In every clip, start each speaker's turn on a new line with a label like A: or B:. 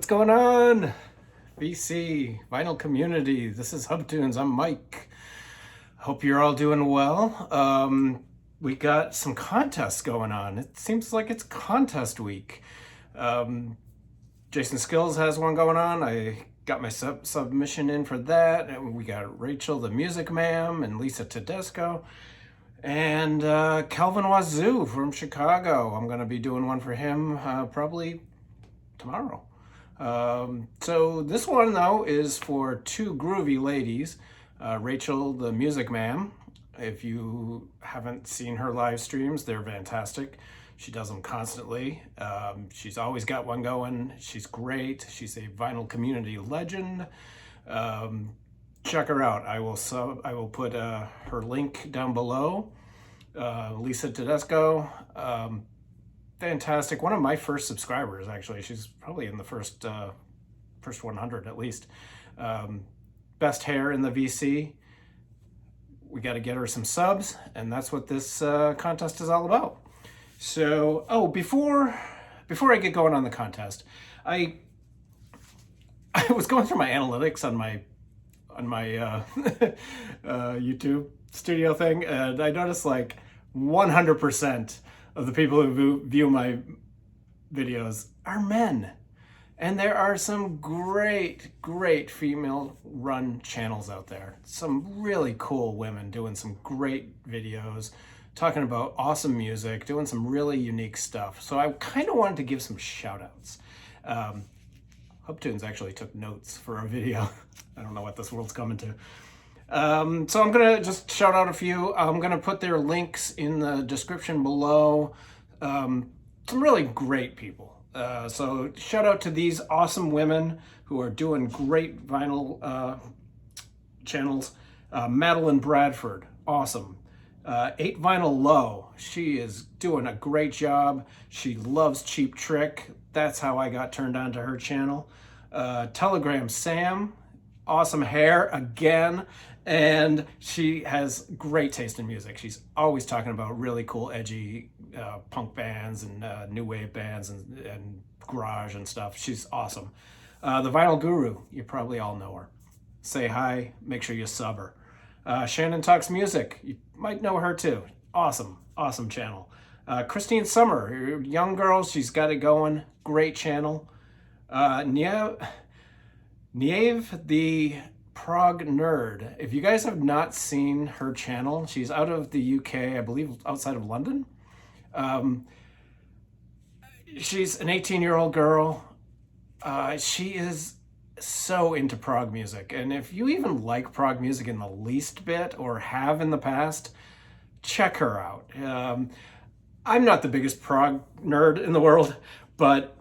A: What's going on? VC, vinyl community. This is HubTunes. I'm Mike. Hope you're all doing well. We got some contests going on. It seems like it's contest week. Jason Skills has one going on. I got my submission in for that. And we got Rachel, the Music Ma'am, and Lisa Tedesco. And Calvin Wazoo from Chicago. I'm going to be doing one for him probably tomorrow. So this one though is for two groovy ladies, Rachel the Music Ma'am. If you haven't seen her live streams, they're fantastic. She does them constantly. She's always got one going. She's great. She's a vinyl community legend. Check her out. I will put her link down below. Lisa Tedesco. Fantastic. One of my first subscribers, actually. She's probably in the first 100 at least. Best hair in the VC. We got to get her some subs, and that's what this contest is all about. So, before I get going on the contest, I was going through my analytics on my YouTube studio thing, and I noticed like 100% of the people who view my videos are men. And there are some great female-run channels out there. Some really cool women doing some great videos, talking about awesome music, doing some really unique stuff. So I kind of wanted to give some shout-outs. HubTunes actually took notes for a video. I don't know what this world's coming to. So I'm going to just shout out a few. I'm going to put their links in the description below. Some really great people. So shout out to these awesome women who are doing great vinyl channels. Madeline Bradford, awesome. 8 Vinyl Low, she is doing a great job. She loves Cheap Trick. That's how I got turned on to her channel. Telegram Sam, awesome hair again, and she has great taste in music. She's always talking about really cool, edgy punk bands and new wave bands and garage and stuff. She's awesome. The Vinyl Guru, you probably all know her. Say hi, make sure you sub her. Shannon Talks Music, you might know her too. Awesome channel. Christine Summer, young girl, she's got it going. Great channel. Niamh the Prog Nerd. If you guys have not seen her channel, she's out of the UK, I believe outside of London. She's an 18-year-old girl. She is so into prog music. And if you even like prog music in the least bit or have in the past, check her out. I'm not the biggest prog nerd in the world, but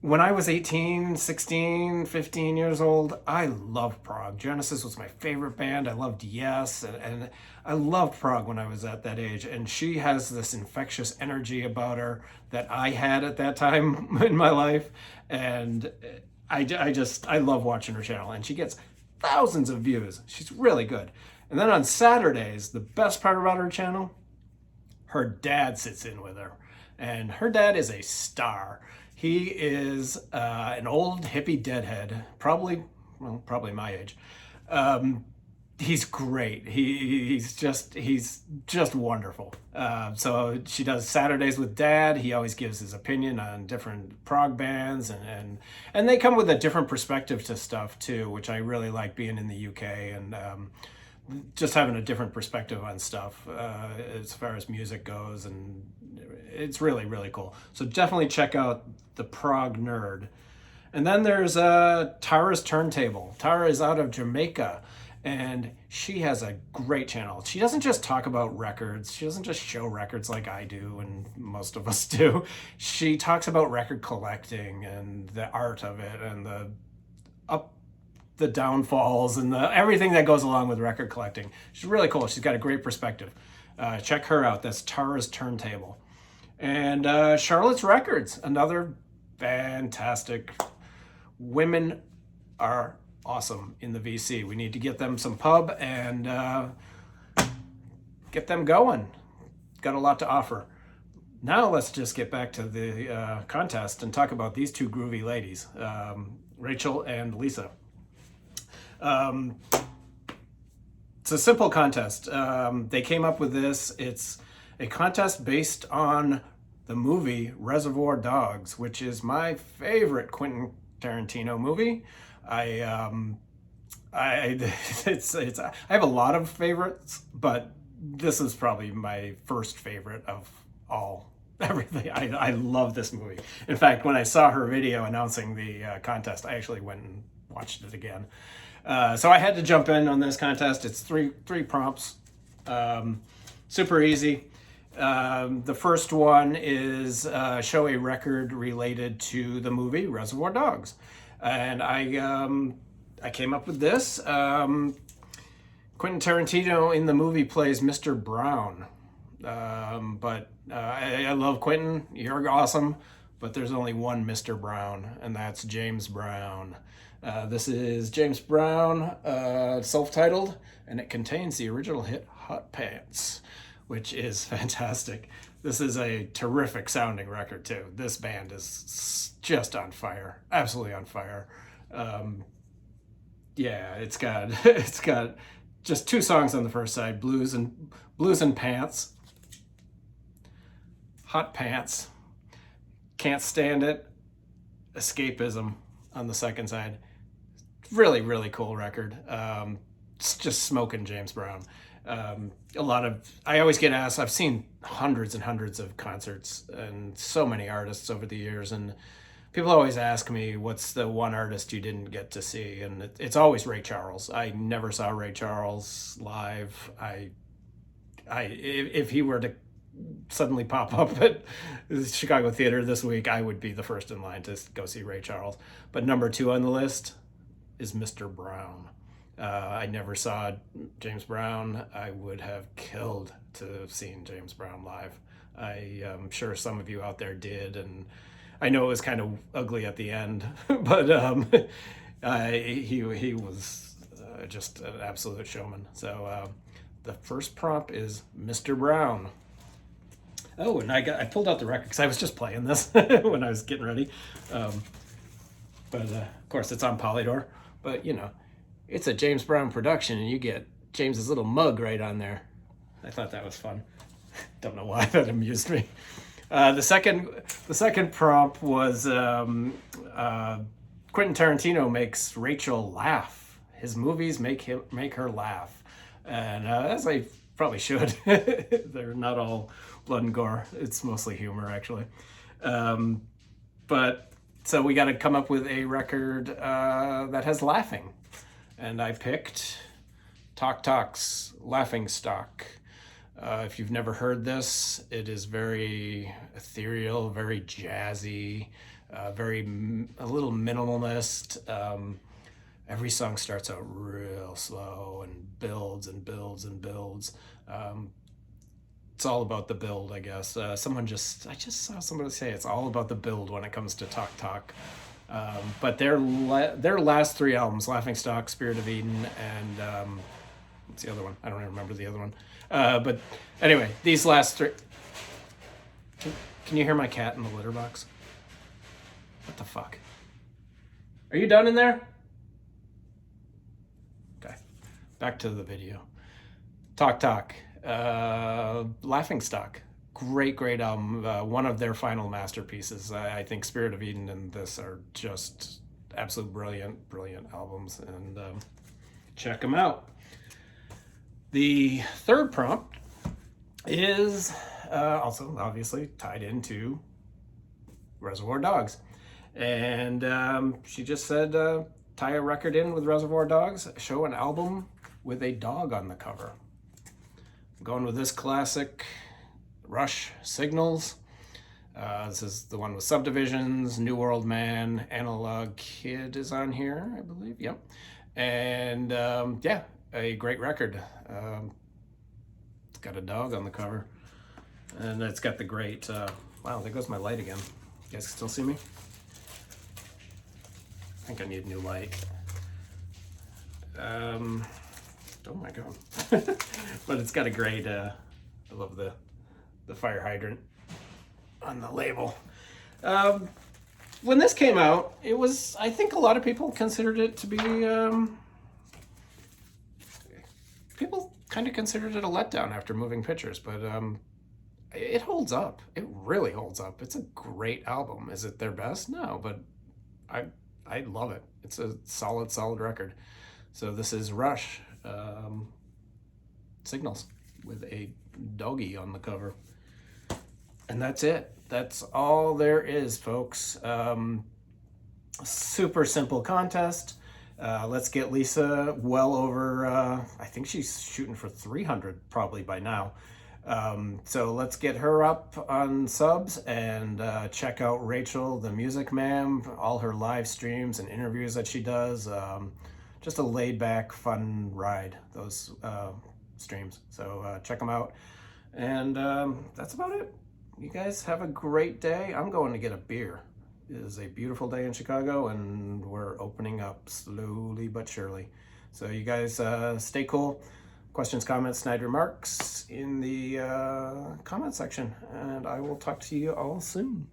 A: when I was 18, 16, 15 years old, I loved prog. Genesis was my favorite band. I loved Yes, and I loved prog when I was at that age. And she has this infectious energy about her that I had at that time in my life. And I love watching her channel. And she gets thousands of views. She's really good. And then on Saturdays, the best part about her channel, her dad sits in with her. And her dad is a star. He is an old hippie deadhead, probably my age. He's great. He's just wonderful. So she does Saturdays with Dad. He always gives his opinion on different prog bands, and they come with a different perspective to stuff too, which I really like being in the UK and just having a different perspective on stuff as far as music goes, and it's really cool. So definitely check out the Prog Nerd. And then there's Tara's Turntable. Tara is out of Jamaica, and she has a great channel. She doesn't just talk about records. She doesn't just show records like I do and most of us do. She talks about record collecting and the art of it and the downfalls and everything that goes along with record collecting. She's really cool. She's got a great perspective. Check her out. That's Tara's Turntable. And Charlotte's Records, another fantastic. Women are awesome in the VC. We need to get them some pub and get them going. Got a lot to offer. Now let's just get back to the contest and talk about these two groovy ladies, Rachel and Lisa. Um, it's a simple contest. They came up with this. It's a contest based on the movie Reservoir Dogs, which is my favorite Quentin Tarantino movie. I have a lot of favorites, but this is probably my first favorite of all. Everything. I love this movie. In fact, when I saw her video announcing the contest, I actually went and watched it again. So I had to jump in on this contest. It's three prompts, super easy. The first one is show a record related to the movie Reservoir Dogs, and I came up with this. Quentin Tarantino in the movie plays Mr. Brown. But I love Quentin. You're awesome. But there's only one Mr. Brown, and that's James Brown. This is James Brown, self-titled, and it contains the original hit Hot Pants, which is fantastic. This is a terrific sounding record, too. This band is just on fire. Absolutely on fire. Yeah, it's got just two songs on the first side, Blues and Pants. Hot Pants, Can't Stand It, Escapism on the second side. Really, really cool record. It's just smoking James Brown. I always get asked, I've seen hundreds and hundreds of concerts and so many artists over the years, and people always ask me, what's the one artist you didn't get to see? And it's always Ray Charles. I never saw Ray Charles live. If he were to suddenly pop up at the Chicago Theater this week, I would be the first in line to go see Ray Charles. But number 2 on the list is Mr. Brown. I never saw James Brown. I would have killed to have seen James Brown live. I am sure some of you out there did, and I know it was kind of ugly at the end, but he was just an absolute showman. So the first prompt is Mr. Brown. Oh, and I pulled out the record because I was just playing this when I was getting ready. But of course, it's on Polydor. But, it's a James Brown production, and you get James's little mug right on there. I thought that was fun. Don't know why that amused me. The second prompt was Quentin Tarantino makes Rachel laugh. His movies make her laugh, and as I probably should. They're not all blood and gore. It's mostly humor, actually. But so we got to come up with a record that has laughing, and I picked Talk Talk's Laughing Stock. If you've never heard this, it is very ethereal, very jazzy, a little minimalist. Every song starts out real slow and builds and builds and builds. It's all about the build, I guess. I just saw somebody say it's all about the build when it comes to Talk Talk. But their last 3 albums, Laughing Stock, Spirit of Eden, and what's the other one? I don't even remember the other one. But anyway, these last 3. Can you hear my cat in the litter box? What the fuck? Are you done in there? Okay, back to the video. Talk Talk, Laughing Stock, great album. One of their final masterpieces. I think Spirit of Eden and this are just absolute brilliant albums, and check them out. The third prompt is also obviously tied into Reservoir Dogs. And she just said, tie a record in with Reservoir Dogs, show an album with a dog on the cover. I'm going with this classic, Rush Signals. This is the one with Subdivisions, New World Man, Analog Kid is on here, I believe. Yep. And yeah, a great record. It's got a dog on the cover, and it's got the great wow, there goes my light again. You guys still see me? I think I need a new light. Oh my god. But it's got a great I love the fire hydrant. on the label. Um, when this came out, it was, I think a lot of people considered it to be, people kind of considered it a letdown after Moving Pictures, but it holds up. It really holds up. It's a great album. Is it their best? No, but I I love it. It's a solid record. So this is Rush, Signals, with a doggy on the cover. And that's it. That's all there is, folks. Super simple contest. Let's get Lisa well over, I think she's shooting for 300 probably by now. So let's get her up on subs and check out Rachel, the Music Ma'am, all her live streams and interviews that she does. Just a laid back, fun ride, those streams. So check them out. And that's about it. You guys have a great day. I'm going to get a beer. It is a beautiful day in Chicago, and we're opening up slowly but surely. So you guys stay cool. Questions, comments, snide remarks in the comment section, and I will talk to you all soon.